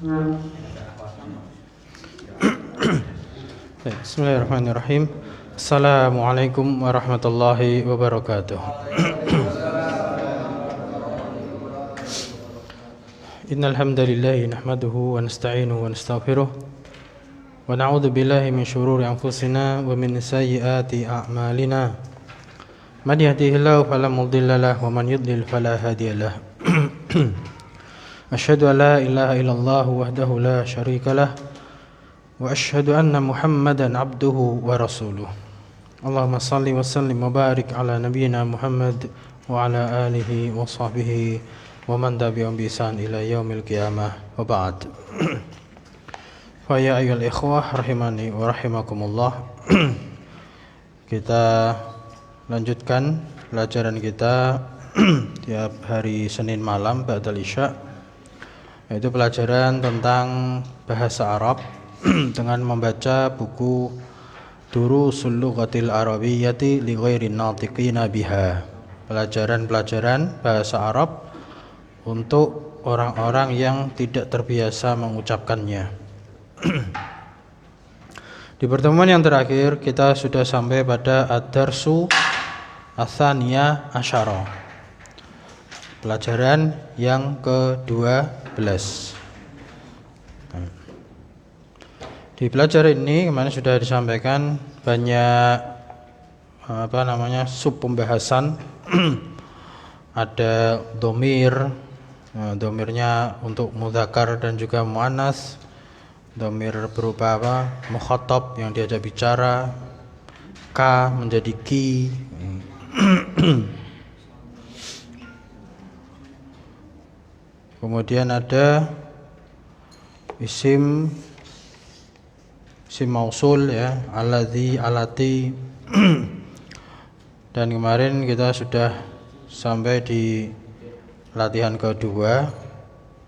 Bismillahirrahmanirrahim. Assalamualaikum warahmatullahi wabarakatuh. Innal hamdalillah nahmaduhu wa nasta'inuhu wa nastaghfiruh wa na'udzu billahi min shururi anfusina wa min sayyiati a'malina. Man yahdihillahu fala mudilla lahu wa man yudlil fala hadiyalah. Asyhadu an la ilaha illallah wahdahu la syarika lah wa asyhadu anna Muhammadan abduhu wa rasuluh. Allahumma salli wa sallim wa barik ala nabiyyina Muhammad wa ala alihi wa sahbihi wa man tabi'ahum bi ihsan ila yaumil qiyamah wa ba'd. Fa ya ayyuhal ikhwah rahimani wa rahimakumullah. Kita lanjutkan pelajaran kita tiap hari Senin malam ba'dal isya, yaitu pelajaran tentang bahasa Arab dengan membaca buku Durusul Lughatil Arabiyyati li ghairin natiqina biha. Pelajaran-pelajaran bahasa Arab untuk orang-orang yang tidak terbiasa mengucapkannya. Di pertemuan yang terakhir kita sudah sampai pada ad-darsu ats-tsaniyah asyara. Pelajaran yang ke-12. Di pelajaran ini kemarin sudah disampaikan banyak sub pembahasan. Ada domir, domirnya untuk mudzakkar dan juga muannas. Domir berupa mukhatab yang diajak bicara, ka menjadi ki. Kemudian ada isim mausul ya, alladzi, alati. Dan kemarin kita sudah sampai di latihan kedua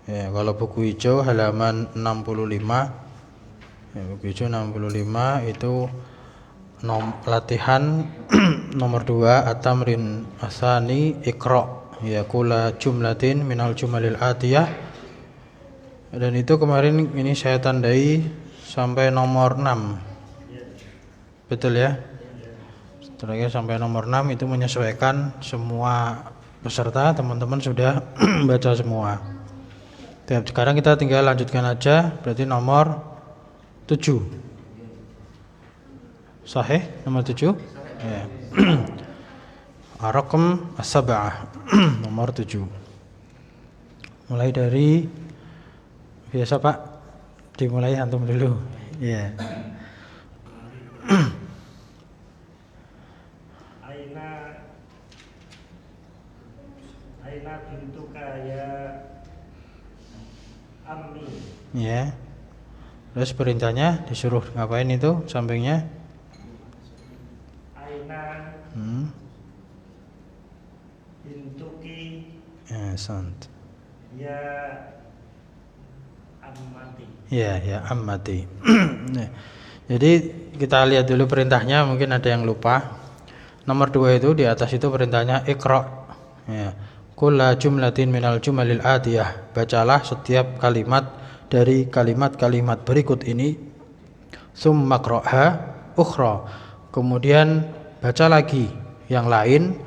ya, kalau buku hijau halaman 65 ya, buku hijau 65 itu latihan nomor 2 at-tamrin asani iqra ya kula jumlatin minal jumalil atiyah. Dan itu kemarin ini saya tandai sampai nomor 6. Betul ya? Setelahnya sampai nomor 6 itu menyesuaikan semua peserta, teman-teman sudah baca semua. Sekarang kita tinggal lanjutkan aja, berarti nomor 7. Sahih nomor 7? Ya. Ar-raqam as-sab'ah nomor 7. Mulai dari biasa Pak, dimulai antum dulu. Ya. Aina bintuka ya ammi. Ya. Terus perintahnya disuruh ngapain itu sampingnya? Aina bintuki Sant. ya ammati. Ya ammati. Jadi kita lihat dulu perintahnya, mungkin ada yang lupa. Nomor 2 itu di atas itu perintahnya iqra. Ya. Kulla jumlatin minal jumalil atiyah. Bacalah setiap kalimat dari kalimat-kalimat berikut ini. Tsumma qra'ha ukhra. Kemudian baca lagi yang lain.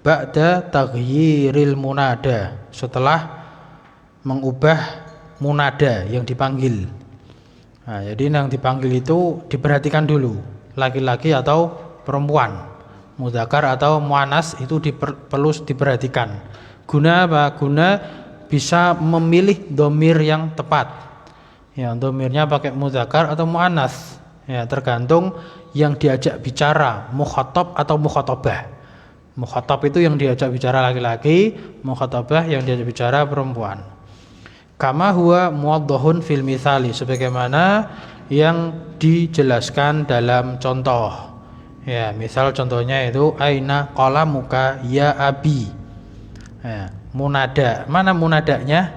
Ba'da taghyiril munada. Setelah mengubah munada yang dipanggil. Nah, jadi yang dipanggil itu diperhatikan dulu, laki-laki atau perempuan, mudzakkar atau muannas itu perlu diperhatikan. Guna apa? Guna bisa memilih domir yang tepat. Ya, domirnya pakai mudzakkar atau muannas. Ya, tergantung yang diajak bicara, mukhatab atau mukhatabah. Mukhatab itu yang diajak bicara laki-laki, mukhatabah yang diajak bicara perempuan. Kama huwa muwaddahun fil mitsali, sebagaimana yang dijelaskan dalam contoh. Ya, misal contohnya itu aina qalamuka ya abi. Ya, munada. Mana munadanya?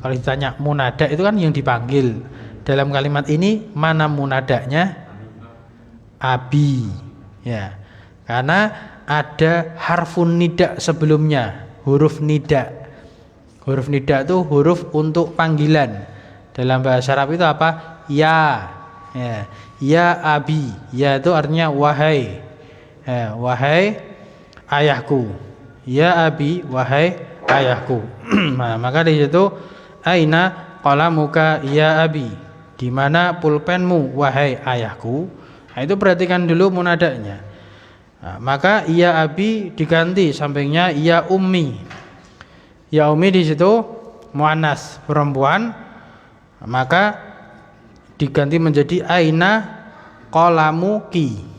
Kalau ditanya munada itu kan yang dipanggil. Dalam kalimat ini mana munadanya? Abi. Ya. Karena ada harfun nida sebelumnya, huruf nida. Huruf nida itu huruf untuk panggilan. Dalam bahasa Arab itu apa? Ya. Ya, ya abi. Ya itu artinya wahai. Ya, wahai ayahku. Ya abi, wahai ayahku. Nah, maka di situ aina qalamuka ya abi. Di mana pulpenmu wahai ayahku? Nah, itu perhatikan dulu munadanya. Nah, maka ya abi diganti sampingnya ya ummi. Ya ummi di situ muannas perempuan, maka diganti menjadi aina qalamuki.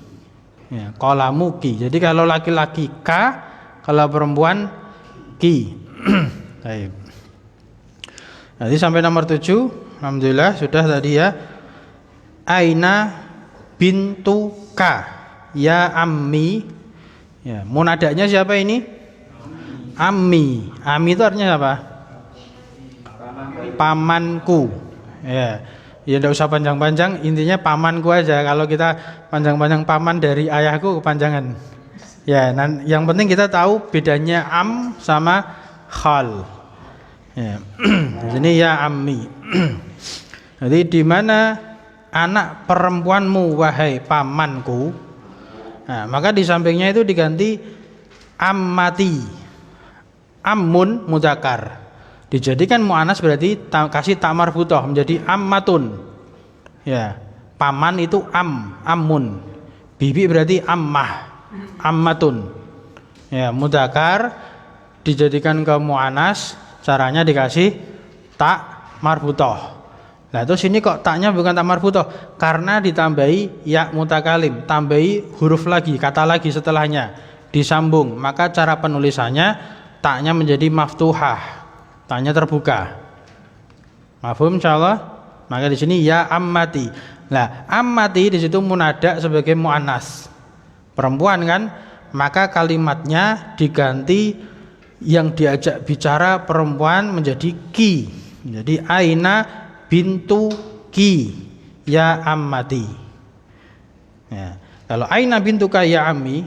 Ya, qalamuki. Jadi kalau laki-laki ka, kalau perempuan ki. Baik. Nanti sampai nomor 7, alhamdulillah sudah tadi ya. Aina bintuka ya ammi. Ya, munadanya siapa ini? Ammi. Ammi itu artinya apa? Pamanku. Ya. Ya enggak usah panjang-panjang, intinya pamanku aja. Kalau kita panjang-panjang paman dari ayahku kepanjangan. Ya, yang penting kita tahu bedanya am sama khal. Ya. Di sini ya ammi. Jadi di mana anak perempuanmu wahai pamanku. Nah, maka di sampingnya itu diganti ammati. Ammun mudzakkar. Dijadikan mu'annas berarti kasih tak marbuthah menjadi ammatun. Ya, paman itu ammun. Bibi berarti ammah, ammatun. Ya, mudzakkar dijadikan ke mu'annas, caranya dikasih tak marbuthah. Nah, terus ini kok taknya bukan tak marbuthah? Karena ditambahi ya mutakalim, tambahi huruf lagi, kata lagi setelahnya, disambung. Maka cara penulisannya taknya menjadi maftuhah. Tanya terbuka. Mafhum insyaallah? Maka di sini ya ammati. Nah, ammati di situ munada sebagai muannas. Perempuan kan? Maka kalimatnya diganti yang diajak bicara perempuan menjadi ki. Jadi aina bintu ki ya ammati. Ya. Kalau aina bintuka ya ammi,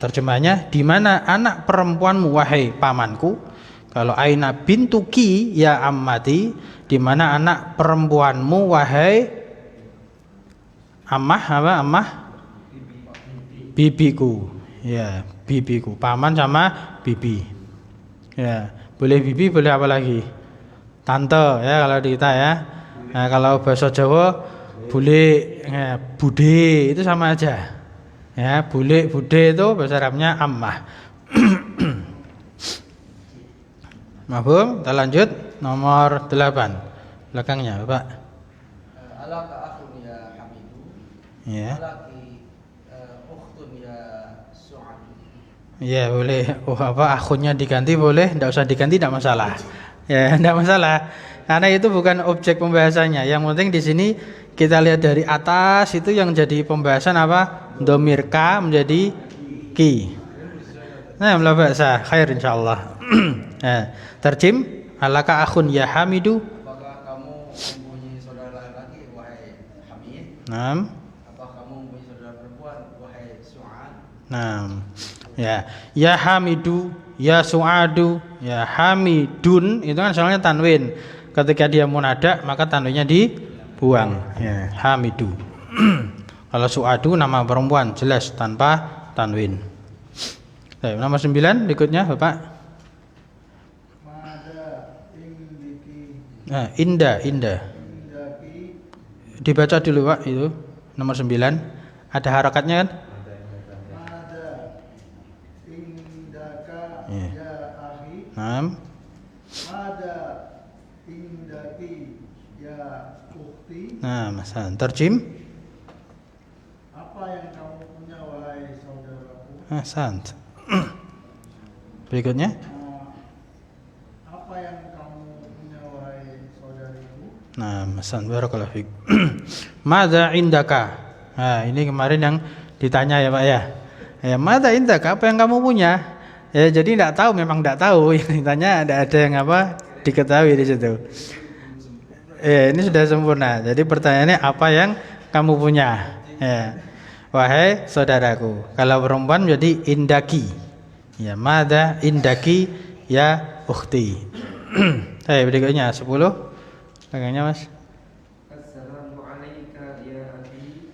terjemahnya di mana anak perempuanmu wahai pamanku. Kalau aina bintuki ya ammati, di mana anak perempuanmu wahai ammah apa ammah? Bibiku. Ya, bibiku. Paman sama bibi. Ya, boleh bibi, boleh apa lagi? Tante ya kalau di kita ya. Nah, kalau bahasa Jawa boleh ya, bude itu sama aja. Ya, boleh bude itu bahasa Arabnya ammah. Mafhum? Kita lanjut nomor 8. Belakangnya, Bapak. Alaka akhun ya Hamidu. Ya. Alaki ukhtun ya Su'ad. Ya, boleh. Oh, apa akhunnya diganti boleh, enggak usah diganti enggak masalah. Ya, enggak masalah. Karena itu bukan objek pembahasannya. Yang penting di sini kita lihat dari atas itu yang jadi pembahasan apa? Dhamir ka menjadi ki. Nah, bela bahasa khair insyaallah. Nah, terjem alaka akhun ya Hamidu. Apakah kamu mempunyai saudara laki-laki wahai Hamid? Naam. Apakah kamu mempunyai saudara perempuan wahai Su'ad? Naam. Ya, ya Hamidu, ya Su'adu, ya Hamidun itu kan soalnya tanwin. Ketika dia munada maka tanwinnya dibuang. Ya, Hamidu. Kalau Su'adu nama perempuan jelas tanpa tanwin. Baik, nomor 9 berikutnya Bapak. Nah, indah. Dibaca dulu Pak itu nomor 9. Ada harakatnya kan? Ada indaka Ya. ya akhi. Naam. Ada indaki ya ukhti. Nah, masalah terjem. Apa yang kamu punya wahai saudaraku? Sant. Berikutnya. Apa yang kamu punya wahai saudariku? Nah, masalah barakallahu fiik. Madza indaka? Nah, ini kemarin yang ditanya ya, Pak ya. Ya, madza indaka? Apa yang kamu punya? Ya, jadi enggak tahu, memang enggak tahu. Yang ditanya ada yang apa? Diketahui di situ. Ini sudah sempurna. Jadi pertanyaannya apa yang kamu punya? Ya. Wahai saudaraku. Kalau perempuan menjadi indaki. Ya, madza indaki ya ukhti. Berikutnya 10. Pegangnya Mas. Assalamu alayka ya abi.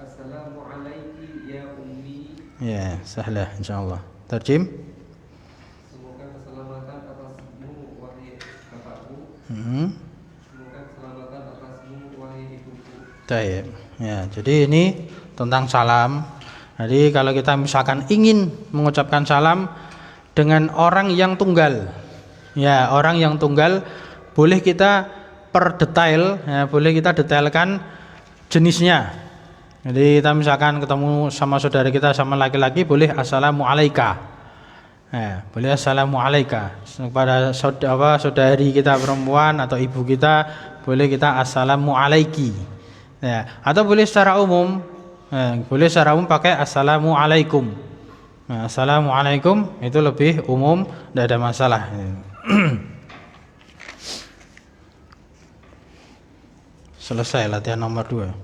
Assalamu alayki ya ummi. Ya, sahlah insyaallah. Terjem. Semoga keselamatan atasmu wahai bapakku. Semoga keselamatan atasmu wahai ibuku. Baik. Ya, jadi ini tentang salam. Jadi kalau kita misalkan ingin mengucapkan salam dengan orang yang tunggal, ya orang yang tunggal, boleh kita perdetail, ya, boleh kita detailkan jenisnya. Jadi kita misalkan ketemu sama saudara kita sama laki-laki, boleh assalamu alaika, ya, boleh assalamu alaika. Kepada saudari kita perempuan atau ibu kita, boleh kita assalamu alaiki, ya. Atau boleh secara umum, ya, boleh secara umum pakai assalamu alaikum. Nah, assalamualaikum itu lebih umum, tidak ada masalah. Selesai latihan nomor 2.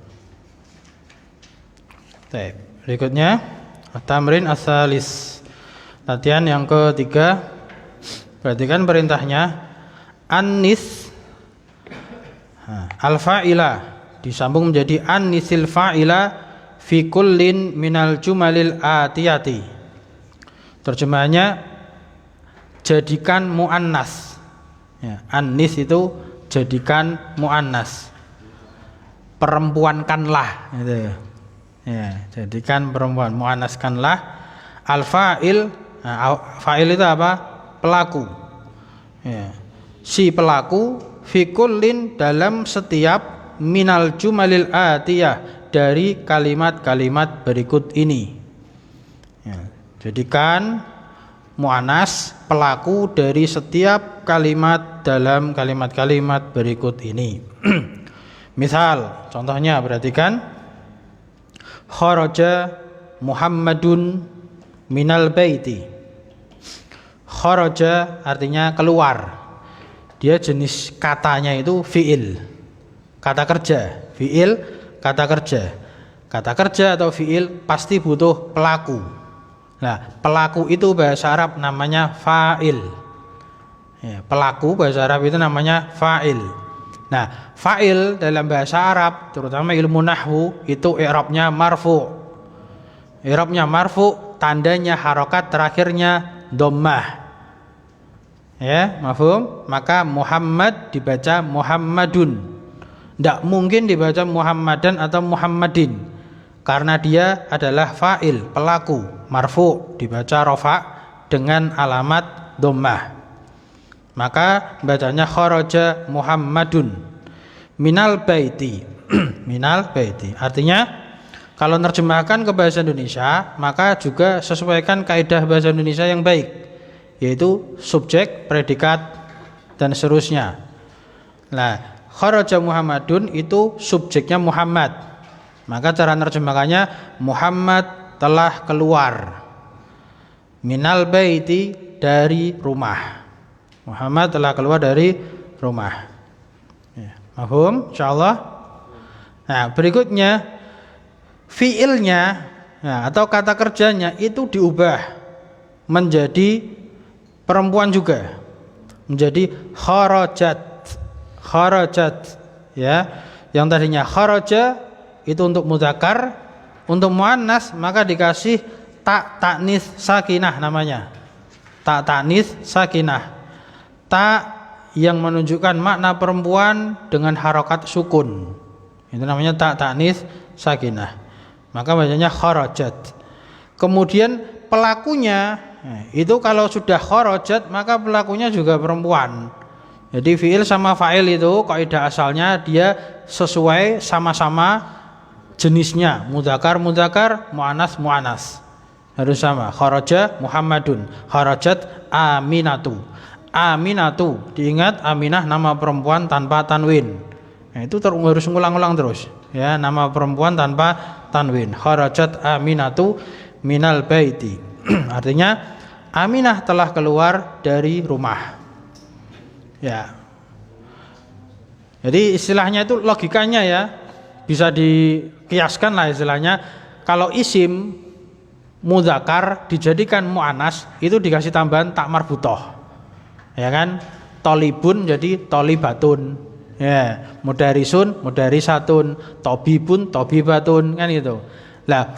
Baik, berikutnya tamrin asalis. Latihan yang ketiga. Perhatikan perintahnya annis al-fa'ila disambung menjadi annisil fa'ila fi kullin minal jumalil atiyati. Terjemahannya jadikan muannas. Ya, annis itu jadikan muannas. Perempuankanlah gitu. Ya, jadikan perempuan, muannaskanlah al-fa'il. Nah, fa'il itu apa? Pelaku. Ya. Si pelaku fi kullin dalam setiap minal jumalil atiyah dari kalimat-kalimat berikut ini. Ya. Jadikan muannas pelaku dari setiap kalimat dalam kalimat-kalimat berikut ini. Misal, contohnya perhatikan kharaja Muhammadun minal baiti. Kharaja artinya keluar. Dia jenis katanya itu fi'il. Kata kerja, fi'il kata kerja. Kata kerja atau fi'il pasti butuh pelaku. Nah, pelaku itu bahasa Arab namanya fa'il. Ya, pelaku bahasa Arab itu namanya fa'il. Nah, fa'il dalam bahasa Arab, terutama ilmu nahwu, itu i'rabnya marfu. I'rabnya marfu, tandanya harokat terakhirnya dhammah. Ya, mafhum? Maka Muhammad dibaca Muhammadun. Tidak mungkin dibaca Muhammadan atau Muhammadin, karena dia adalah fa'il, pelaku. Marfu dibaca rafa dengan alamat dhammah. Maka bacanya kharaja Muhammadun minal baiti. Minal baiti artinya kalau terjemahkan ke bahasa Indonesia, maka juga sesuaikan kaidah bahasa Indonesia yang baik, yaitu subjek, predikat dan seterusnya. Nah, kharaja Muhammadun itu subjeknya Muhammad. Maka cara terjemahkannya Muhammad telah keluar minal baiti dari rumah. Muhammad telah keluar dari rumah. Ya, mahum insyaallah. Nah, berikutnya fiilnya atau kata kerjanya itu diubah menjadi perempuan juga. Menjadi kharajat. Kharajat, ya. Yang tadinya kharaja itu untuk mudzakkar. Untuk muannas maka dikasih taknis sakinah namanya. Taknis sakinah. Tak yang menunjukkan makna perempuan dengan harokat sukun. Itu namanya taknis sakinah. Maka bacanya kharajat. Kemudian pelakunya itu kalau sudah kharajat maka pelakunya juga perempuan. Jadi fiil sama fa'il itu kaidah asalnya dia sesuai sama-sama jenisnya, mudzakkar mudzakkar, muannas muannas. Harus sama. Kharaja Muhammadun, kharajat Aminatu. Aminatu, diingat Aminah nama perempuan tanpa tanwin. Nah, itu harus ngulang-ulang terus. Ya, nama perempuan tanpa tanwin. Kharajat Aminatu minal baiti. Artinya Aminah telah keluar dari rumah. Ya. Jadi istilahnya itu logikanya ya bisa dikiaskan lah istilahnya. Kalau isim mudzakkar dijadikan muannas itu dikasih tambahan tak marbutoh. Ya kan? Tolibun jadi tolibatun. Ya, mudarisun, mudarisatun, tobibun, tobibatun, kan gitu. Lah,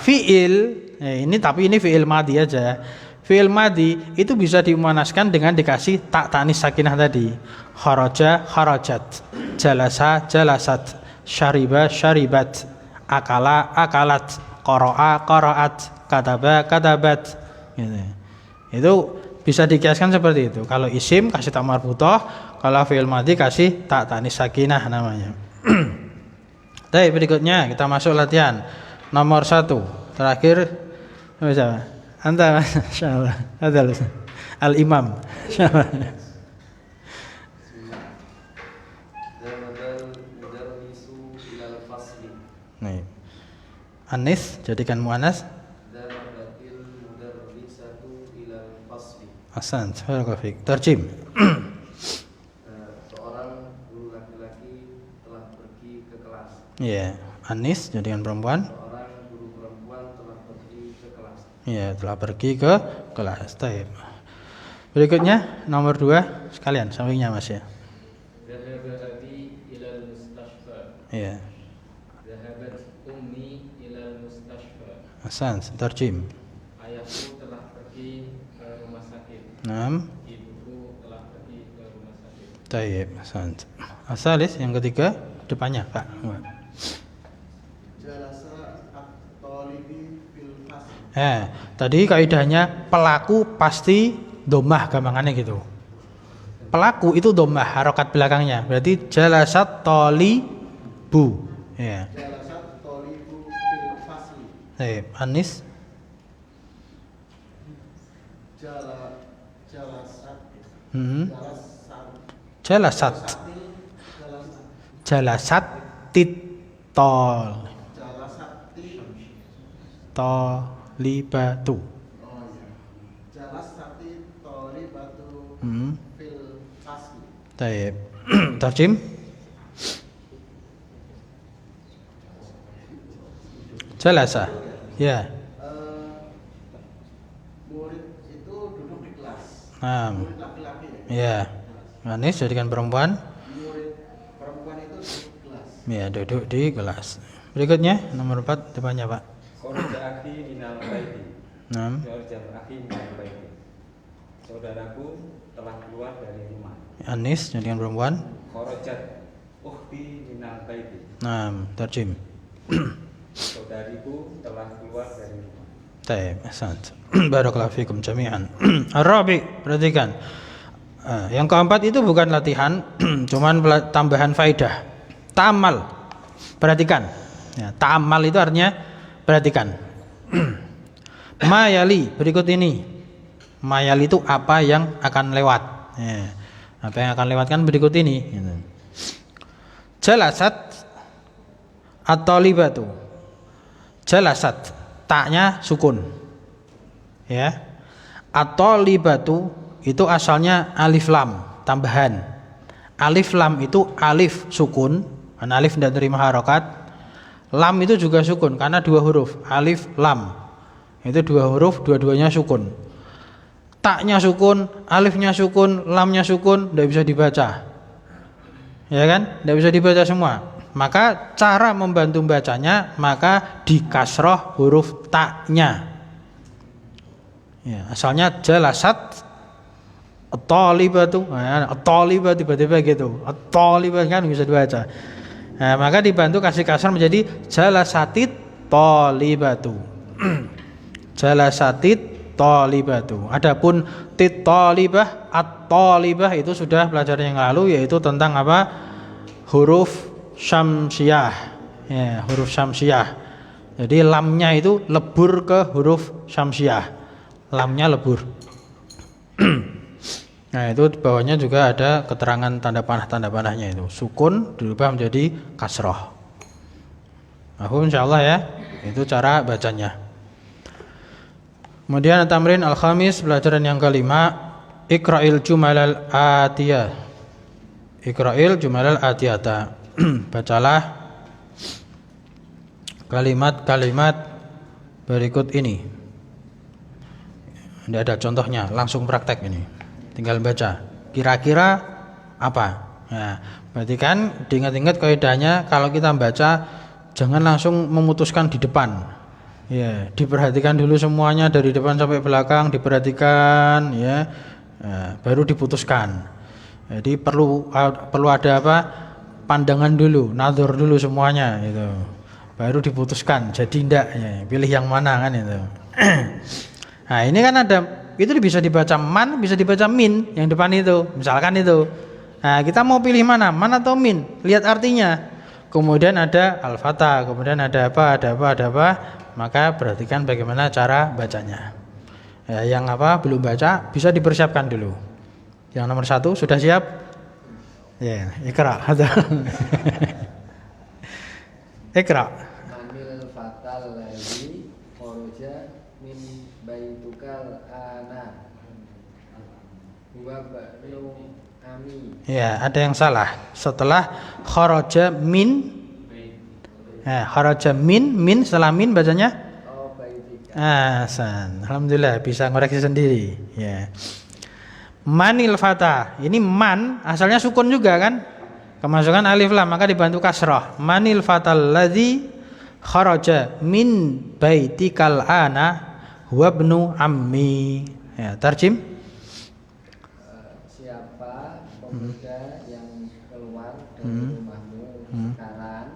ini tapi ini fiil madhi aja. Fiil madhi itu bisa dimuannaskan dengan dikasih tak tanis sakinah tadi. Kharaja, kharajat, jalasa, jalasat, syariba, syaribat, akala, akalat, qara'a, qara'at, kataba, katabat. Gitu. Itu bisa dikiaskan seperti itu. Kalau isim kasih tak marbutah, kalau fi'il madhi kasih tak tanis sakinah namanya. Baik, berikutnya kita masuk latihan nomor 1. Terakhir siapa? Anta masyaallah. Adal al-imam. Nih. Anis jadikan muannas. Hasan, barakallahu Terjem. Seorang guru laki-laki telah pergi ke kelas. Iya, Anis jadikan perempuan. Seorang guru perempuan telah pergi ke kelas. Iya, telah pergi ke kelas. Baik. Berikutnya nomor 2 sekalian sampingnya Mas ya. Dhahaba abi ilal mustashfa. Iya. Dhahabat ummi ilal mustashfa. Hasan, terjem. Ayahku telah pergi ke rumah sakit. Naam. Ibuku telah pergi ke rumah sakit. Baik, Hasan. Asalis yang ketiga depannya, Pak. Jalasa at-talibi fil fasl. Tadi kaidahnya pelaku pasti dhammah gampangannya gitu. Pelaku itu dhammah harokat belakangnya. Berarti jalasat talibu. Ya. Jalasa at-talibu fil fasli. Baik, Anis. Jalasat. Jalasat. Jalasat titol. Jalasati. Tolibatu. Oh iya. Jalasati talibatu fil fasli. Baik. Tarjim. Jalasa. Ya. Murid itu duduk di kelas. Naam. Murid laki-laki Ya. ya. Anis jadikan perempuan. Murid perempuan itu duduk di kelas. Ya, duduk di kelas. Berikutnya nomor 4 depannya, Pak. Kharaja akhi minal baiti. Naam. Kharaja akhi minal baiti. Saudaraku telah keluar dari rumah. Anis jadikan perempuan. Kharajat ukhti minal baiti. Naam, tarjim. Saudariku telah keluar dari rumah. Baik, ahsant. Barakallahu fikum jami'an. Ar-rabi, perhatikan. Yang keempat itu bukan latihan, cuman tambahan faidah. Ta'ammal. Perhatikan. Ya, ta'ammal itu artinya perhatikan. Mayali berikut ini. Mayali itu apa yang akan lewat. Ya, apa yang akan lewat kan berikut ini. Gitu. Jalasat at-talibatu. Jalasat, taknya sukun. Ya. At-talibatu itu asalnya alif lam tambahan. Alif lam itu alif sukun, karena alif tidak terima harokat. Lam itu juga sukun karena 2 huruf, alif lam. Itu 2 huruf, dua-duanya sukun. Taknya sukun, alifnya sukun, lamnya sukun, tidak bisa dibaca. Ya kan? Tidak bisa dibaca semua. Maka cara membantu bacanya maka dikasroh huruf taknya. Ya, asalnya jalasat at-talibatu. At-talibah tiba-tiba gitu. At-talibah kan bisa dibaca. Nah, maka dibantu kasih kasar menjadi jalasatit talibatu. Jalasatit talibatu. Adapun tit talibah, at-talibah itu sudah pelajaran yang lalu, yaitu tentang apa? Huruf syamsiyah. Ya, huruf syamsiyah. Jadi lamnya itu lebur ke huruf syamsiyah. Lamnya lebur. Nah, itu di bawahnya juga ada keterangan tanda panahnya itu. Sukun dirubah menjadi kasroh. Mahfum insyaallah ya. Itu cara bacanya. Kemudian tamrin al-khamis, pelajaran yang kelima, Iqra'il jumalal atiyah. Iqra'il jumalal atiyata. Bacalah kalimat-kalimat berikut ini. Tidak ada contohnya, langsung praktek ini. Tinggal baca. Kira-kira apa? Ya, berarti kan diingat-ingat kaidahnya kalau kita baca jangan langsung memutuskan di depan. Ya, diperhatikan dulu semuanya dari depan sampai belakang, diperhatikan ya. Baru diputuskan. Jadi perlu ada apa? Pandangan dulu, nazar dulu semuanya gitu. Baru diputuskan. Jadi ndak ya, pilih yang mana kan itu. Nah, ini kan ada itu bisa dibaca man, bisa dibaca min yang depan itu. Misalkan itu. Nah, kita mau pilih mana? Man atau min? Lihat artinya. Kemudian ada al-fatah, kemudian ada apa? Maka perhatikan bagaimana cara bacanya. Ya, yang apa belum baca bisa dipersiapkan dulu. Yang nomor 1 sudah siap? Ya, ikra. Ikra. Manil fatal ladzi kharaja min baitukal ana huwa ba'nu ami. Ya, ada yang salah. Setelah kharaja min, kharaja min setelah min bacanya Ahsan. Alhamdulillah bisa ngoreksi sendiri. Ya. Manil fata. Ini man asalnya sukun juga kan? Kemasukan alif lam maka dibantu kasrah. Manil fatal ladzi kharaja min baitikal ana huwa ibnu ammi. Ya, tarjim. Siapa pemuda yang keluar dari rumahmu sekarang?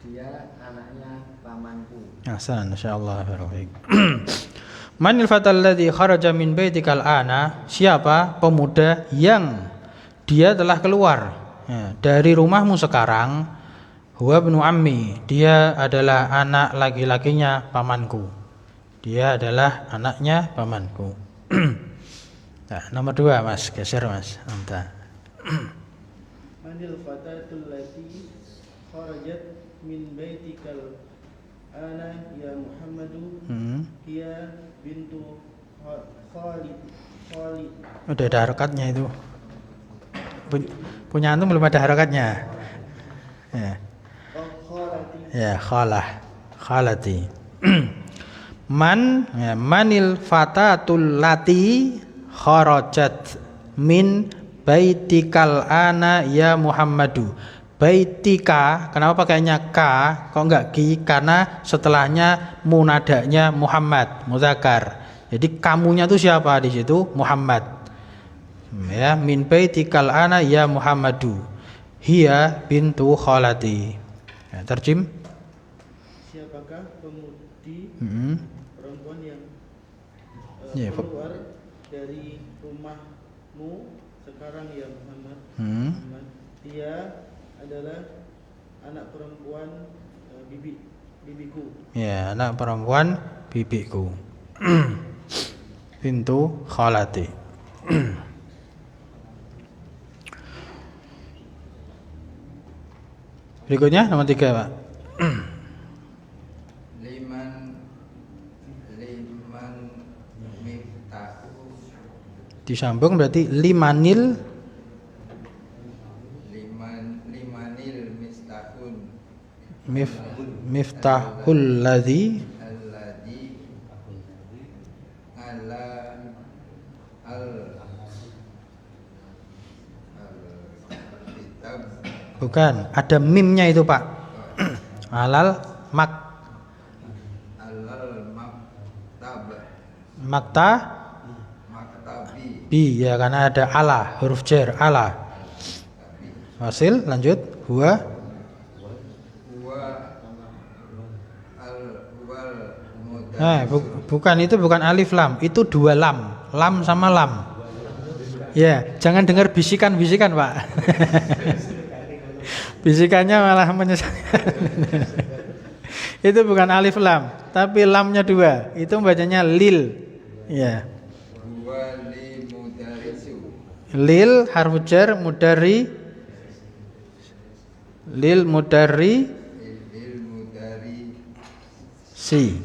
Dia anaknya pamanku. Ahsan, insyaallah. Manil fatal ladzi kharaja min baitikal ana, siapa pemuda yang dia telah keluar dari rumahmu sekarang, huwa ibnu ammi, dia adalah anak laki-lakinya pamanku. Dia adalah anaknya pamanku. Nah, nomor 2 Mas, geser Mas. Anta. Manil fatatul lati kharajat min baitikal ana ya Muhammadu hiya bintu Khalid. Udah ada harokatnya itu. Punya antum belum ada harokatnya. Ya. Ya, khalati. Manil fatatul lati kharajat min baitikal ana ya Muhammadu. Baitika, kenapa pakainya ka kok enggak ki? Karena setelahnya munadanya Muhammad muzakkar. Jadi kamunya itu siapa di situ? Muhammad. Ya, min baitikal ana ya Muhammadu. Hiya bintu khalati. Ya, terjem. Siapakah pemudi perempuan yang Ya, keluar dari rumahmu sekarang ya Muhammad? Muhammad. Dia adalah anak perempuan bibiku. Ya, anak perempuan bibiku. Bintu khalati. Berikutnya nomor 3 Pak. Liman miftahu. Disambung berarti limanil mistahun miftahul ladzi alladzi ala kitab. bukan, ada mimnya itu Pak. Alal maktabi bi ya, karena ada ala, huruf jar ala. Hasil lanjut huwa bukan, itu bukan alif lam, itu 2 lam, lam sama lam. Ya, jangan dengar bisikan-bisikan Pak. Bisikannya malah menyesatkan. Itu bukan alif lam, tapi lamnya 2. Itu bacanya lil. Ya. Lil harfu jar mudari lil mudari si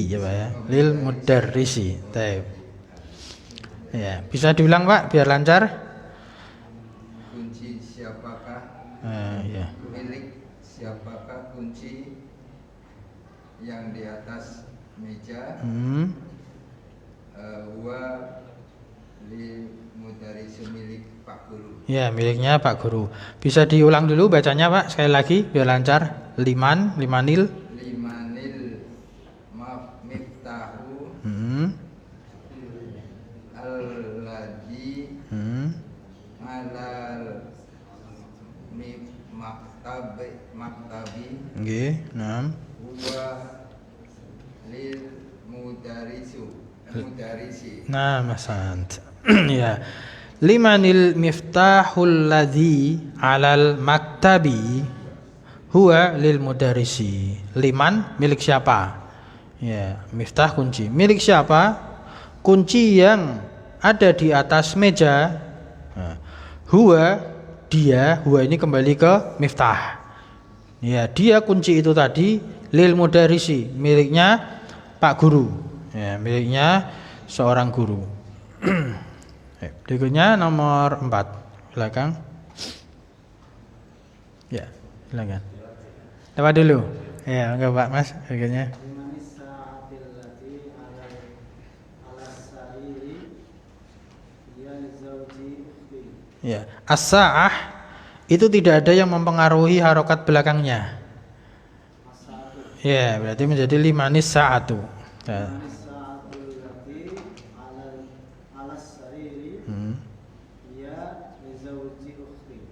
ya Pak ya. Lil mudarrisi. Baik. Ya, bisa diulang Pak biar lancar. Kunci siapakah? Ya. Milik siapakah kunci yang di atas meja? Wa li Al-mudarisu milik Pak Guru. Ya, miliknya Pak Guru. Bisa diulang dulu bacanya Pak, sekali lagi biar lancar. Limanil. Limanil miftahu alladzi alal maktabi Nggih, naam. huwa lil mudarisi. Nah, masant. Ya. Limanil miftahul ladzi 'alal maktabi huwa lil mudarisi. Liman milik siapa? Ya, miftah kunci. Milik siapa? Kunci yang ada di atas meja. Nah, huwa dia, huwa ini kembali ke miftah. Ya, dia kunci itu tadi lil mudarisi, miliknya Pak Guru. Ya, miliknya seorang guru. Berikutnya nomor 4. Silakan. Ya, silakan. Lewat dulu. Ya, enggak Pak Mas, berikutnya. Ya, as-sa'ah itu tidak ada yang mempengaruhi harokat belakangnya. Ya, berarti menjadi limanis sa'atu. Ya.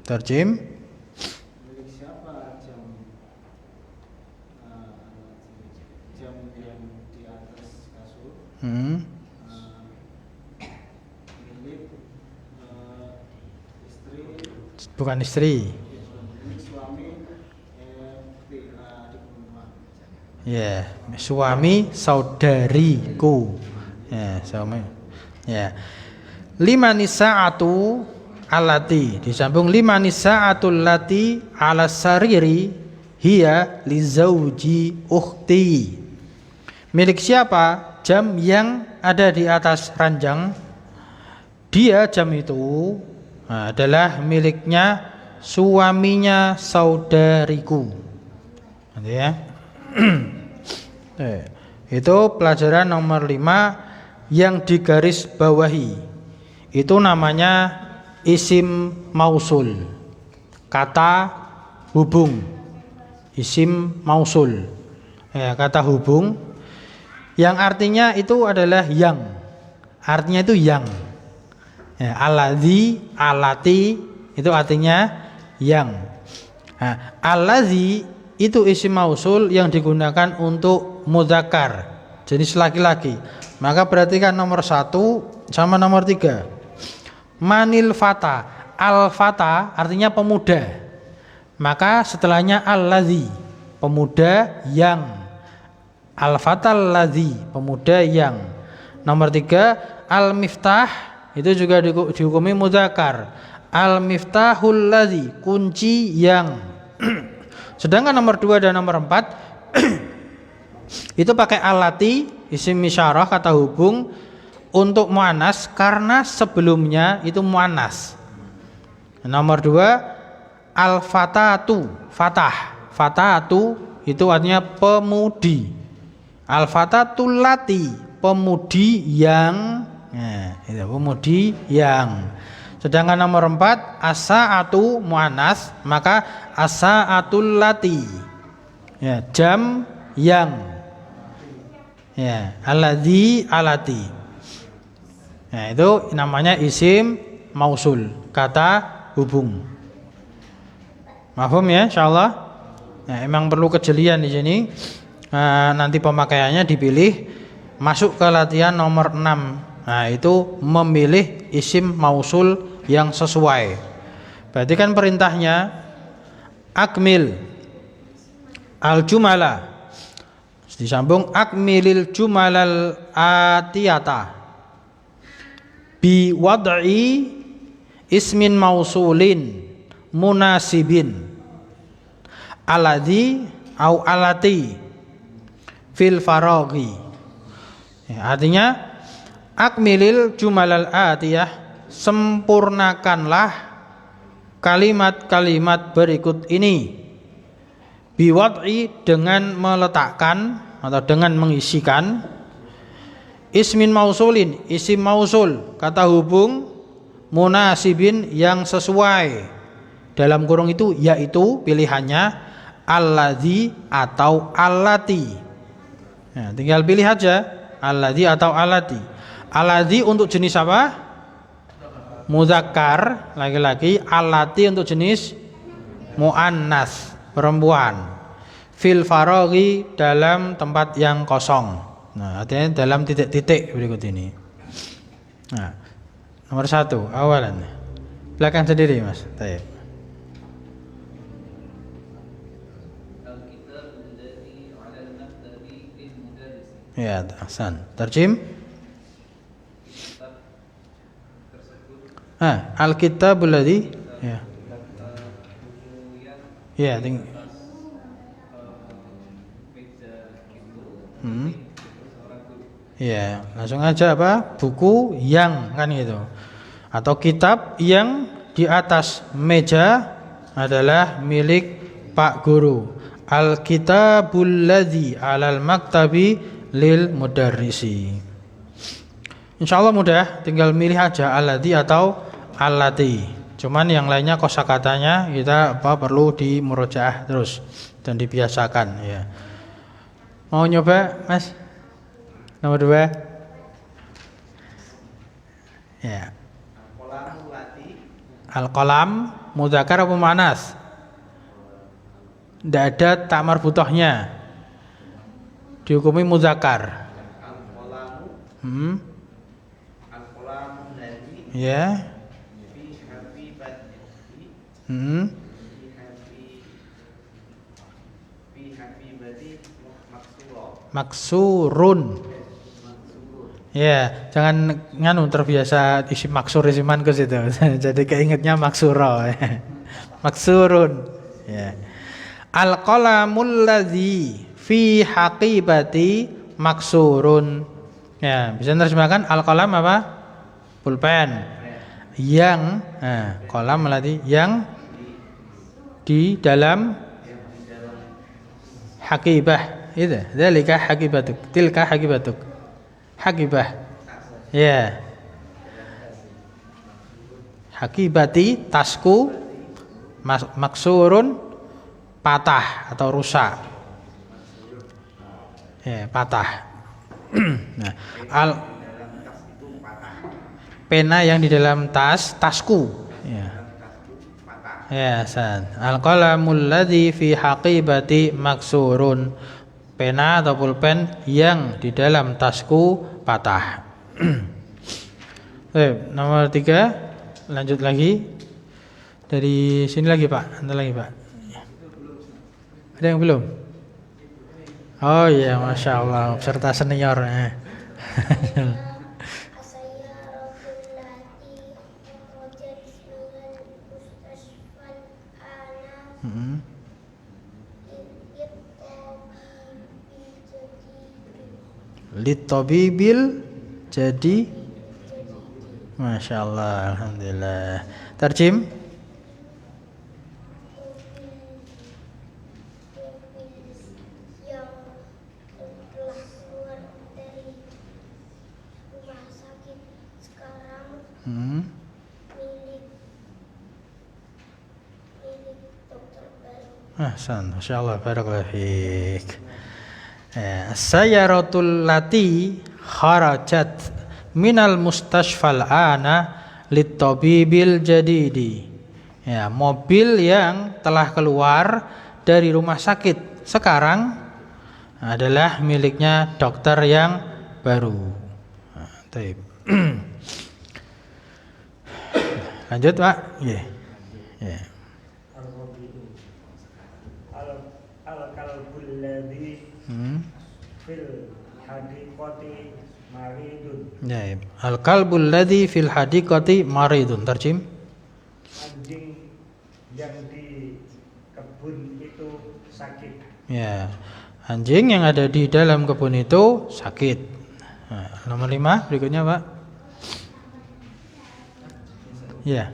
Terjem. Milik siapa jam yang di atas kasur? Milik istri. Bukan istri. Milik suami di rumah. Ya, suami saudariku. Ya, suami. Ya. Limanis sa'atu alati, disambung limanis sa'atul lati ala sariri hiya li zauji ukhti. Milik siapa jam yang ada di atas ranjang? Dia jam itu adalah miliknya suaminya saudariku. Nanti ya. Itu pelajaran nomor 5 yang digaris bawahi. Itu namanya isim mausul, kata hubung. Isim mausul, ya, kata hubung yang artinya itu adalah yang, artinya itu yang. Ya, alladzi, alati itu artinya yang. Nah, alladzi itu isim mausul yang digunakan untuk mudzakkar, jenis laki-laki. Maka perhatikan nomor 1 sama nomor 3. Manil fata, al fata artinya pemuda, maka setelahnya al-ladzi, pemuda yang. Al fatal ladzi, pemuda yang. Nomor 3, al miftah itu juga dihukumi mudzakkar. Al miftahul ladzi, kunci yang. Sedangkan nomor 2 dan nomor 4 itu pakai alati, isim isyarah, kata hubung untuk muannas karena sebelumnya itu muannas. Nomor 2 al fatatu, fatah. Fatatu itu artinya pemudi. Al fatatul lati, pemudi yang. Nah, itu pemudi yang. Sedangkan nomor 4 as-sa'atu muannas, maka as-sa'atul lati. Ya, jam yang. Ya, alladzi alati. Nah, itu namanya isim mausul, kata hubung. Mahfum ya, insyaallah. Nah, emang perlu kejelian di sini. Nanti pemakaiannya dipilih masuk ke latihan nomor 6. Nah, itu memilih isim mausul yang sesuai. Berarti kan perintahnya akmil al-jumala. Disambung akmilil jumalal atiyata. Bi wad'i ismin mausulin munasibin alladzi au alati fil faraghi. Ya, artinya akmilil jumalal atiyah, sempurnakanlah kalimat-kalimat berikut ini. Bi wad'i, dengan meletakkan atau dengan mengisikan ismin mausulin, isim mausul, kata hubung munasibin yang sesuai. Dalam kurung itu yaitu pilihannya alladzi atau allati. Ya, tinggal pilih aja alladzi atau allati. Alladzi untuk jenis apa? Muzakkar laki-laki, allati untuk jenis muannas perempuan. Fil faraghi dalam tempat yang kosong. Nah, artinya dalam titik-titik berikut ini. Nah, nomor 1 awalan. Belakang sendiri Mas. Baik. Ya, ahsan. Tarjim. Al-kitabul ladzi ya. Ya, ya, langsung aja apa? Buku yang kan gitu. Atau kitab yang di atas meja adalah milik Pak Guru. Al-kitabul ladzi 'alal maktabi lil mudarrisi. Insyaallah mudah, tinggal milih aja alladzi atau allati. Cuman yang lainnya kosakatanya kita perlu dimurojaah terus dan dibiasakan ya. Mau nyoba Mas? Nomor 2. Ya. Al-qalam mudzakkar apa muannas? Tidak ada tak marbutohnya. Dihukumi muzakkar. Ya. Maksurun. Ya, jangan nganu terbiasa isi maksur isiman ke situ. Jadi keingetnya maksuro. Maksurun. Ya. Al-qalamul ladzi fi haqibati maksurun. Ya, bisa terjemahkan al-qalam apa? Pulpen. Yang qalam ladzi yang di dalam haqibah. Itu, dzalika haqibatuk, tilka haqibatuk. Haqibah. Ya. Haqibati tasku maksurun patah atau rusak. Ya, patah. Nah, pena yang di dalam tasku. Ya. Ya, san. Al-qalamul ladzi fi haqibati maksurun. Pena atau pulpen yang di dalam tasku patah. Nomor 3, lanjut lagi. Dari sini lagi Pak, nanti lagi Pak. Ada yang belum? Oh iya, Masya Allah, peserta senior. Litabibil jadi, Masya Allah, alhamdulillah. Tarjim. Ahsan, Masya Allah, barakallahu fiik. Sayyaratul lati kharajat minal mustashfal ana litabibil jadidi. Ya, mobil yang telah keluar dari rumah sakit sekarang adalah miliknya dokter yang baru. Baik. Lanjut Pak. Yeah. Yeah. Al-kalbul ladzi fil hadiqati maridun. Ya, al-kalbul ladzi fil hadiqati maridun. Tarjim. Anjing yang di kebun itu sakit. Ya, anjing yang ada di dalam kebun itu sakit. Nah, nomor 5 berikutnya Pak. Ya.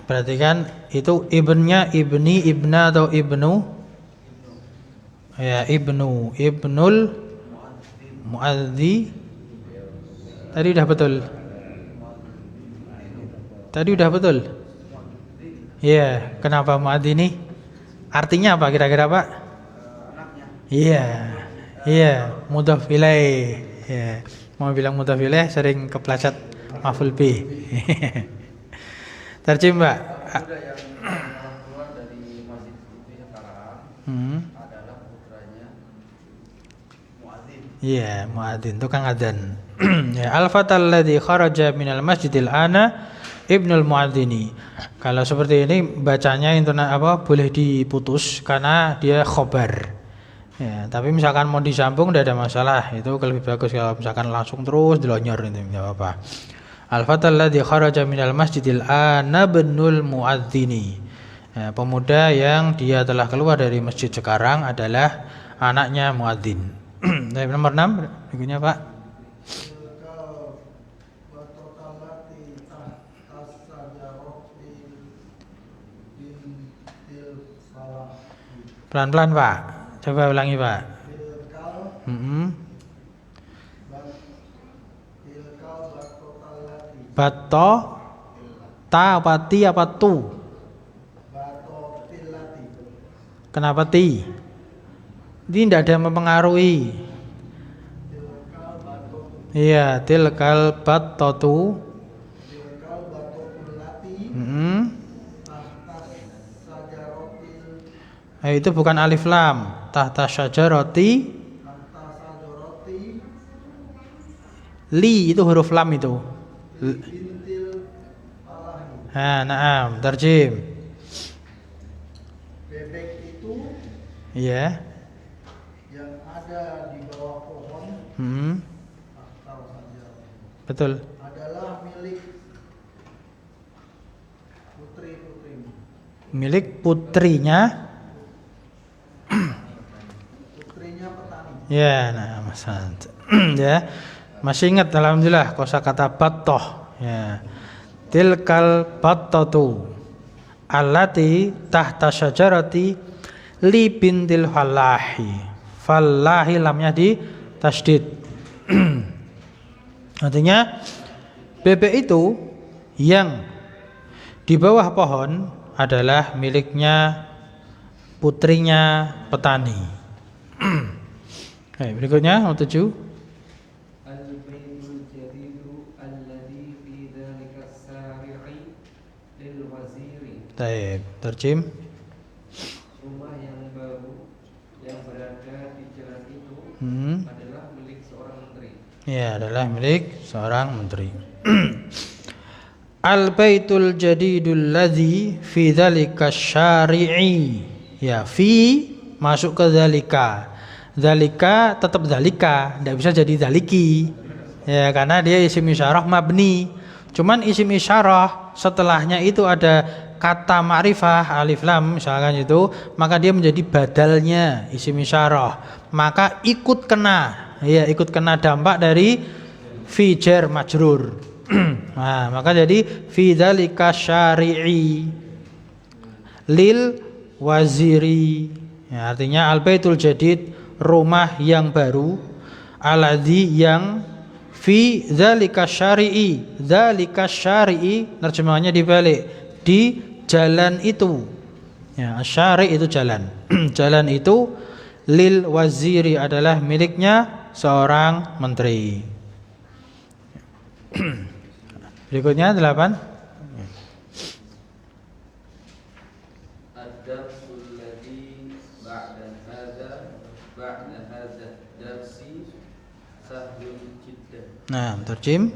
Perhatikan itu ibnnya ibni, ibna atau ibnu? Ya, ibnu, ibnul muadzi. Tadi udah betul. Tadi udah betul. Iya, kenapa muadzini? Artinya apa kira-kira, Pak? Iya. Iya, mudhaf ilaih. Ya. Mau bilang mudhaf ilaih sering kepleset maf'ul bih. Terjem, Mbak. Budak yang keluar dari masjid itu sekarang adalah putranya muadzin. Iya, muadzin, tukang adzan. Ya, al-fatal ladzi kharaja minal masjidil ana ibnul muadzini. Kalau seperti ini bacanya boleh diputus karena dia khobar. Ya, tapi misalkan mau disambung tidak ada masalah. Itu lebih bagus kalau misalkan langsung terus dilonyor itu enggak apa-apa. Al-fatal ladzi kharaja minal masjidil ana ibnul muadzini. Ya, pemuda yang dia telah keluar dari masjid sekarang adalah anaknya muadzin. Nomor 6 berikutnya, Pak. Pelan-pelan, Pak. Coba ulangi, Pak. Bato ta apa ti apa tu? Kenapa ti? Ini tidak ada yang mempengaruhi. Iya, tilkal batotu. Itu bukan alif lam. Tahta syajarati. Li itu huruf lam itu. Naam, tarjim. Bebek itu Iya. yang ada di bawah pohon atau saja Betul. adalah milik putri-putrimu. Milik putrinya. Putrinya petani. Ya, nah, Mas. Ya. Masih ingat alhamdulillah kosakata battoh. Ya. Tilkal battatu allati tahta syajarati li bintil fallahi. Fallahi lamnya di tasdid. Artinya bebek itu yang di bawah pohon adalah miliknya putrinya petani. Oke, berikutnya nomor 7. Al-baitul jadidu alladhi fi dhalika as-sari'i lil waziri. Baik, terjem. Rumah yang baru yang berada di jalan itu adalah milik seorang menteri. Ya, adalah milik seorang menteri. Al-baitul jadidul ladzi fi dzalika syari'i. Ya, fi masuk ke dzalika. Dzalika tetap dzalika, tidak bisa jadi dzaliki. Ya, karena dia isim isyarah mabni. Cuman isim isyarah setelahnya itu ada kata ma'rifah alif lam misalkan itu, maka dia menjadi badalnya isim isyarah. Maka ikut kena, ya ikut kena dampak dari fi jar majrur. Nah, maka jadi fi dzalika syari'i lil waziri. Ya, artinya al baitul jadid, rumah yang baru, aladzi yang fi dzalika syari'i. Dzalika syari'i terjemahannya dibalik, di jalan itu. Ya, syari' itu jalan. Jalan itu lil waziri adalah miliknya seorang menteri. Berikutnya 8. Ad-darsul ladzi ba'da hadza darsi sahlun jiddan. Nah, terjem.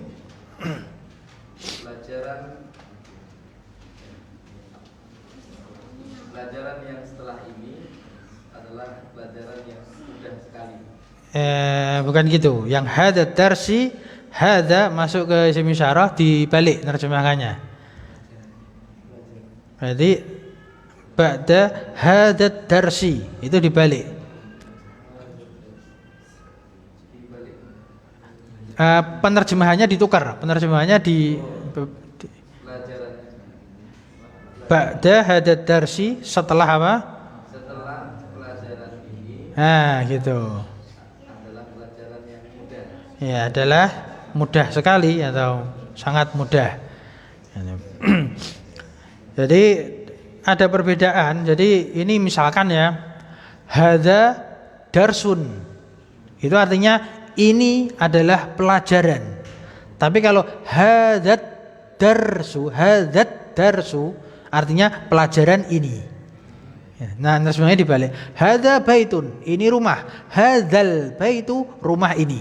Pelajaran yang setelah ini adalah pelajaran yang mudah sekali. Bukan gitu. Yang hadza darsi, hadza masuk ke isim isyarah dibalik terjemahannya. Berarti ba'da hadza darsi itu dibalik. Penerjemahannya ditukar. Penerjemahannya di Ba'da hadad darsi, setelah apa? Setelah pelajaran ini Nah, gitu. adalah pelajaran yang mudah. Ya, adalah mudah sekali atau sangat mudah. Jadi ada perbedaan. Jadi ini misalkan ya, hadza darsun. Itu artinya ini adalah pelajaran. Tapi kalau hadzat darsu artinya pelajaran ini. Nah, sebenarnya dibalik. Hadza baitun, ini rumah. Hadzal baitu, rumah ini.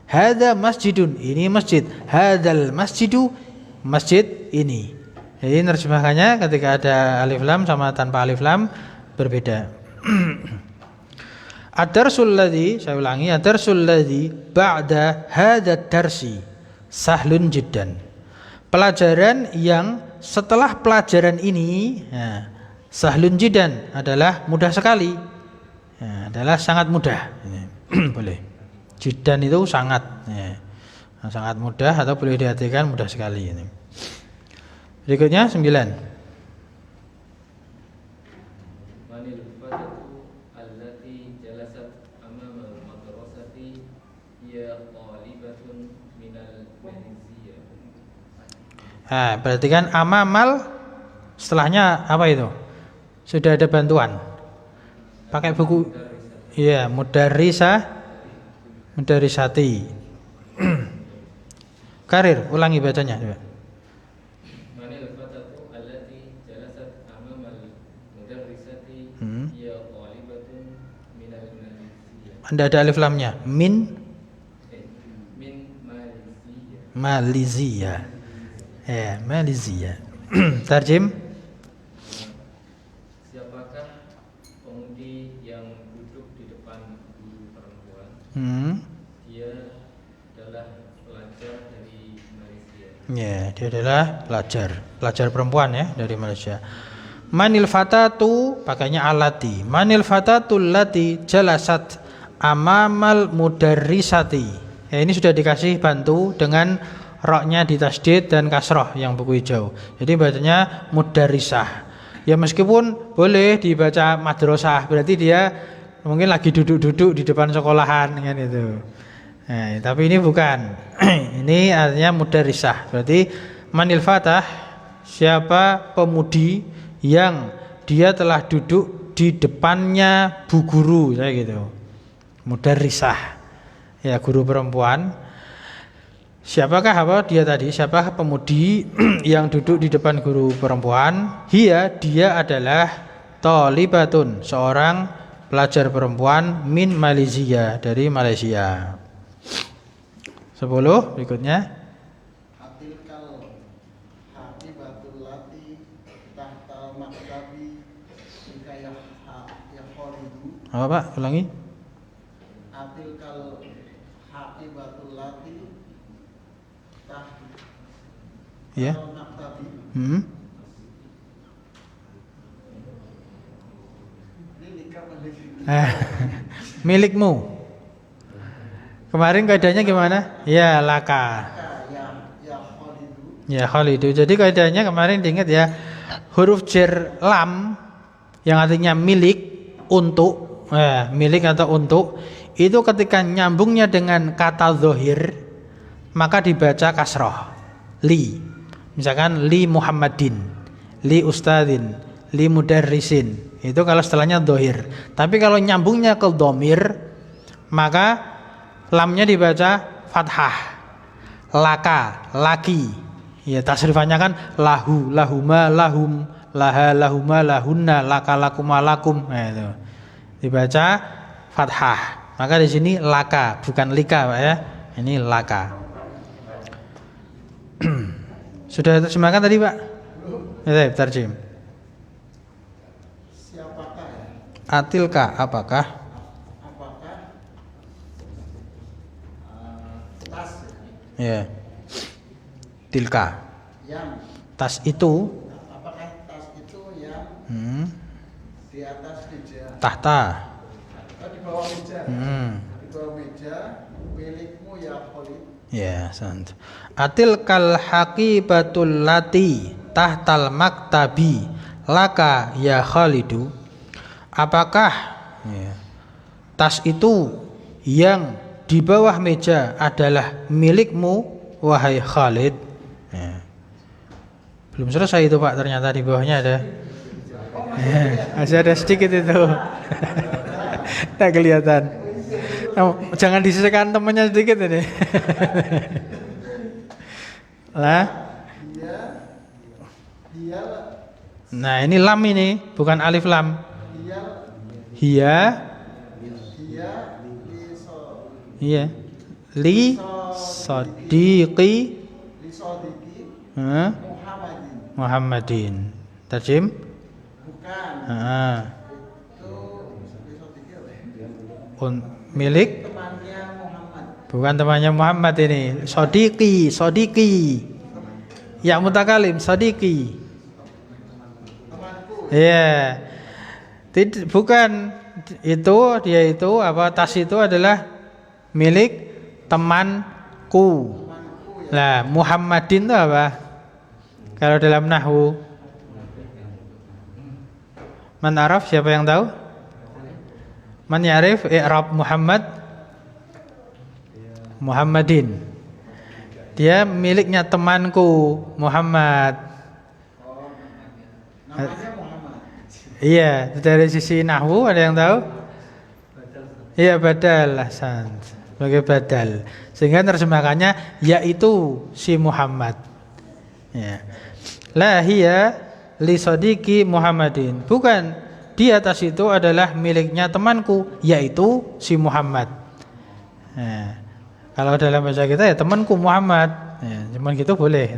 Hadza masjidun, ini masjid. Hadzal masjidu, masjid ini. Jadi terjemahannya ketika ada alif lam sama tanpa alif lam berbeda. Ad-darsul ladzi, saya ulangi, ad-darsul ladzi ba'da hadza darsi sahlun jiddan. Pelajaran yang setelah pelajaran ini, ya, sahlun jiddan adalah mudah sekali. Ya, adalah sangat mudah. Boleh. Jiddan itu sangat, ya, sangat mudah atau boleh diartikan mudah sekali ini. Berikutnya 9. Manil fatatu allati jalasat amama madrasati hiya qalibatun minal mahdiyah. Berarti kan amamal setelahnya apa itu? Sudah ada bantuan. Pakai buku. Iya, mudarrisati. Karir, ulangi bacanya coba. Manil fatatu allati jalasat amamal mudarrisati Hmm. hiya qalibatun minal mahdiyah. Anda ada alif lamnya. Min Min mahdiyah. Malizia. Ya, Malizia. Tarjim. Siapakah pemudi yang duduk di depan guru perempuan? Dia adalah pelajar dari Malaysia. Ya, dia adalah pelajar perempuan ya dari Malaysia. Manil fatatu, pakainya alati. Manil fatatul lati jalasat amamal mudarrisati. Ya, ini sudah dikasih bantu dengan roknya ditasdid dan kasroh yang buku hijau. Jadi bacanya mudarrisah. Ya meskipun boleh dibaca madrasah, berarti dia mungkin lagi duduk-duduk di depan sekolahan kan itu. Nah, tapi ini bukan. Ini artinya mudarrisah. Berarti manil fatah, siapa pemudi yang dia telah duduk di depannya bu guru, saya gitu. Mudarrisah. Ya, guru perempuan. Siapakah apa dia tadi? Siapakah pemudi yang duduk di depan guru perempuan? Dia adalah thalibatun, seorang pelajar perempuan min Malaysia, dari Malaysia. 10 berikutnya. Atilkal haqibatul lati tahtal maktabi hikayah ya kholidu. Apa Pak? Ulangi. Atilkal haqibatul lati tahtal Ya. maktabi. Ini nikah balik. Milikmu. Kemarin kaidahnya gimana? Ya, laka. Ya kholidu. Ya, Khalidu. Jadi kaidahnya kemarin diingat ya, huruf jar lam yang artinya milik, untuk, milik atau untuk, itu ketika nyambungnya dengan kata zahir maka dibaca kasroh. Li. Misalkan li Muhammadin, li ustadzin, li mudarrisin. Itu kalau setelahnya zahir. Tapi kalau nyambungnya ke dhamir maka lamnya dibaca fathah. Laka, laki. Ya, tasrifannya kan lahu, lahuma, lahum, laha, lahuma, lahunna, laka, lakuma, lakum. Nah, itu dibaca fathah. Maka di sini laka, bukan lika, Pak ya. Ini laka. Sudah terjemahkan tadi, Pak? Ya, tarjim. Siapakah ya? Atilka, apakah? Apakah tas Ya. Tilka. yang Tas itu apakah tas itu yang di atas meja tahta. atau di bawah meja? Di bawah meja milikmu ya Khalid. Ya, sant. Atilkal haqibatul lati. tahtal maktabi laka ya Khalidu, apakah tas itu yang di bawah meja adalah milikmu wahai Khalid? Belum selesai itu Pak, ternyata di bawahnya ada masih ada sedikit itu. Tak kelihatan. Jangan disisakan temannya sedikit ini. Lah. Nah, ini lam ini, bukan alif lam. Hiya. Iya. Li sadiqi Muhammadin. Terjem? Bukan. Milik temannya Muhammad. Bukan temannya Muhammad ini. Sadiqi. Ya mutakalim sadiqi. Iya. Bukan itu, dia itu apa, tas itu adalah milik temanku. Lah, Muhammadin itu apa? Kalau dalam nahwu. Man araf, siapa yang tahu? Man ya'rif i'rab Muhammad? Muhammadin. Dia miliknya temanku Muhammad. Namanya Muhammad. Iya, dari sisi nahwu ada yang tahu? Iya, badal, ahsan. Sebagai badal. Sehingga terjemahannya yaitu si Muhammad. Ya. La hiya li sadiqi Muhammadin. Bukan, di atas itu adalah miliknya temanku, yaitu si Muhammad. Ya. Kalau dalam bahasa kita ya temanku Muhammad. Ya, cuman gitu boleh.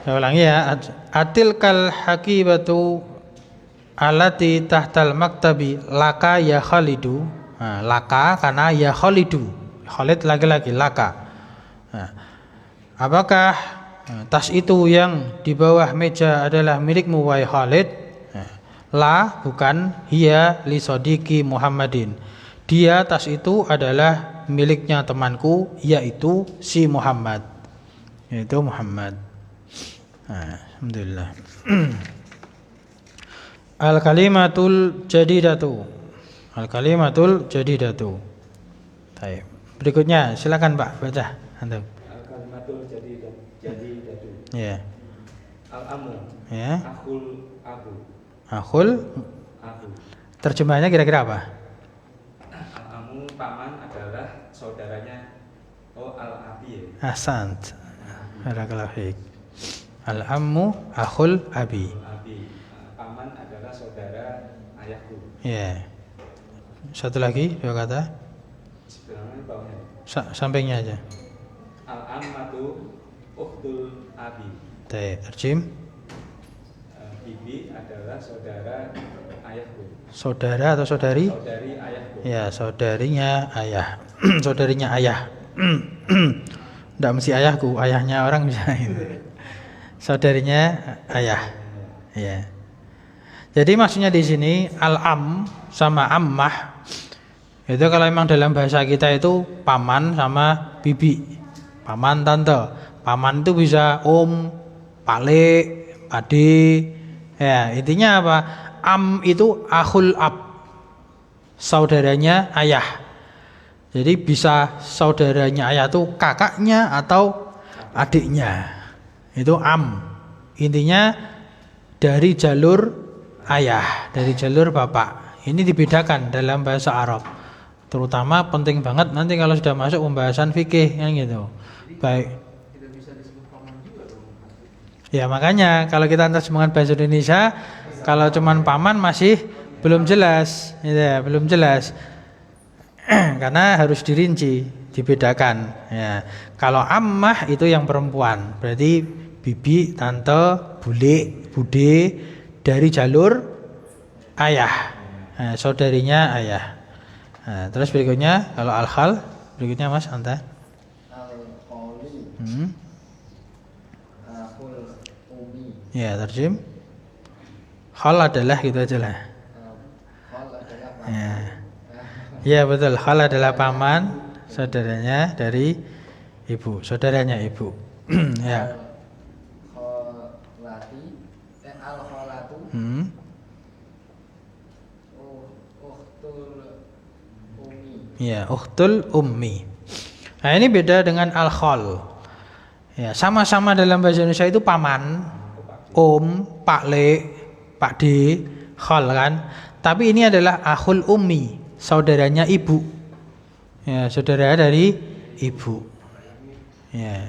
Saya ulangi ya. Atilkal hakibatu alati tahtal maktabi laka ya Khalidu. Nah, laka karena ya Khalidu. Khalid laki-laki, laka. Nah, apakah tas itu yang di bawah meja adalah milikmu wahai Khalid? La, bukan. Hiya li sadiqi Muhammadin. Dia, tas itu adalah miliknya temanku, yaitu si Muhammad. Yaitu Muhammad. Alhamdulillah. Al-kalimatul jadidatu. Al-kalimatul jadidatu. Baik. Berikutnya silakan Pak baca. Antum. Al-kalimatul jadidatu. Ya. Al-amu. Ya. Akhul abu. Akhul Abu. Terjemahannya kira-kira apa? Al-amu paman adalah saudaranya al-abi. Ahsant. Barakallahu fiik. Al-ammu akhul abi. Abi. Paman adalah saudara ayahku. Ya. Satu lagi dua kata. Sebenarnya bawahnya. Sampingnya aja. Al-ammatu ukhtul abi. Terjem. Bibi adalah saudara ayahku. Saudara atau saudari? Saudari ayahku. Ya, saudarinya ayah. Saudarinya ayah. Tidak mesti ayahku, ayahnya orang bisa. Saudarinya ayah. Ya. Jadi maksudnya di sini al-am sama ammah itu kalau memang dalam bahasa kita itu paman sama bibi. Paman tante. Paman itu bisa om, pale, pade. Ya, intinya apa? Am itu akhul ab. Saudaranya ayah. Jadi bisa saudaranya ayah itu kakaknya atau adiknya. Itu am. Intinya dari jalur ayah, dari jalur bapak. Ini dibedakan dalam bahasa Arab. Terutama penting banget nanti kalau sudah masuk pembahasan fikih kan gitu. Baik. Tidak bisa disebut paman juga dong. Ya makanya kalau kita terjemahan bahasa Indonesia, kalau cuman paman masih belum jelas, ya, belum jelas. Karena harus dirinci, dibedakan. Ya. Kalau ammah itu yang perempuan, berarti bibi, tante, bule, bude dari jalur ayah, saudarinya ayah. Nah, terus berikutnya kalau al-khal, berikutnya Mas Anta. Al-qawli akhul umi. Ya, terjem. Khal adalah gitu aja lah. Khal adalah paman. Ya. Ya betul, khal adalah paman, saudaranya dari ibu, saudaranya ibu. Ya. Kholati al kholatu ukhtul ummi. Ya, ukhtul ummi. Nah, ini beda dengan al-khol. Ya, sama-sama dalam bahasa Indonesia itu paman, pak le, pak de, khol kan. Tapi ini adalah akhul ummi, saudaranya ibu. Ya, saudara dari ibu. Ya.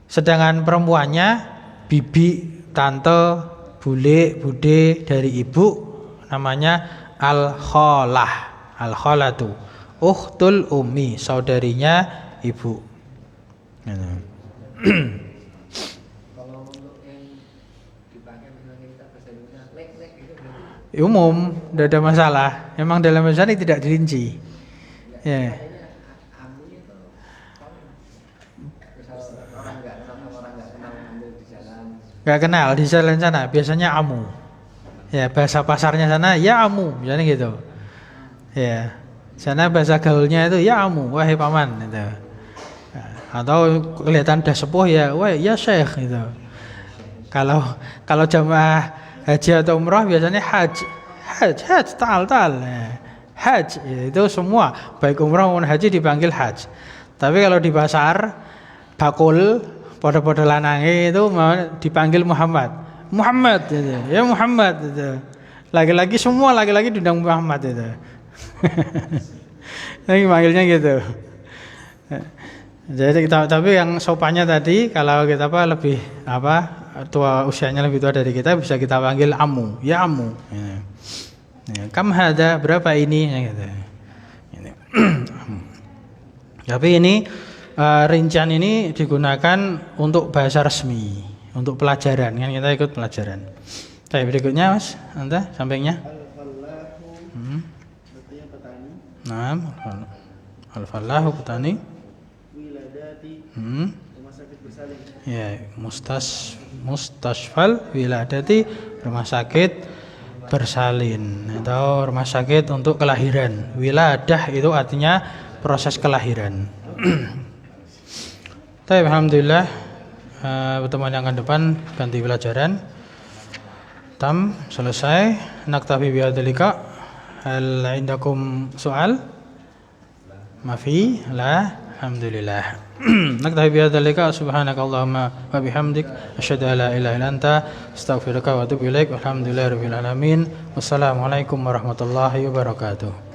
Sedangkan perempuannya bibi, tante, bule, bude dari ibu namanya al-kholah, al-kholatu. Ukhtul ummi, saudarinya ibu. Kalau untuk yang dipakai misalnya kita bahasa Indonesia lek itu berarti Umum, tidak ada masalah. Memang dalam bahasa ini tidak dirinci. Ya. kayaknya amu itu misal orang nggak kenal ambil di jalan. Gak kenal di jalan sana, biasanya amu. Ya, bahasa pasarnya sana ya amu, misalnya gitu. Ya. Sana bahasa gaulnya itu ya amu, wahai paman gitu. Atau kelihatan dah sepuh ya, wah ya syekh gitu. Kalau jamaah haji atau umrah biasanya haj, tal. Haj itu semua baik umrah maupun haji dipanggil haj. Tapi kalau di pasar bakul pada lanange itu dipanggil Muhammad gitu. Ya Muhammad gitu. Lagi-lagi semua lagi-lagi diundang Muhammad itu. Lagi manggilnya gitu. Jadi tapi yang sopannya tadi kalau kita lebih tua usianya lebih tua dari kita bisa kita panggil amu, ya amu. Ya, kam hada berapa ini ya gitu. Ini. Tapi ini rincian ini digunakan untuk bahasa resmi, untuk pelajaran kan kita ikut pelajaran. Baik, berikutnya Mas, Anda sampingnya. Al-fallahu artinya petani. Naam, al-fallahu petani. Wiladati rumah sakit bersalin. Ya, mustashfal wiladati rumah sakit bersalin atau rumah sakit untuk kelahiran. Wiladah itu artinya proses kelahiran. Baik, alhamdulillah pertemuan yang akan depan ganti pelajaran. Selesai. Naktafi bihadzalika. Hal indakum soal? Mafi? La. Alhamdulillah. Naktafi bihadzalika. Subhanakallahumma wa bihamdik asyhadu an la ilaha illa anta astaghfiruka wa atubu ilaik. Walhamdulillahirabbil alamin. Wassalamualaikum warahmatullahi wabarakatuh.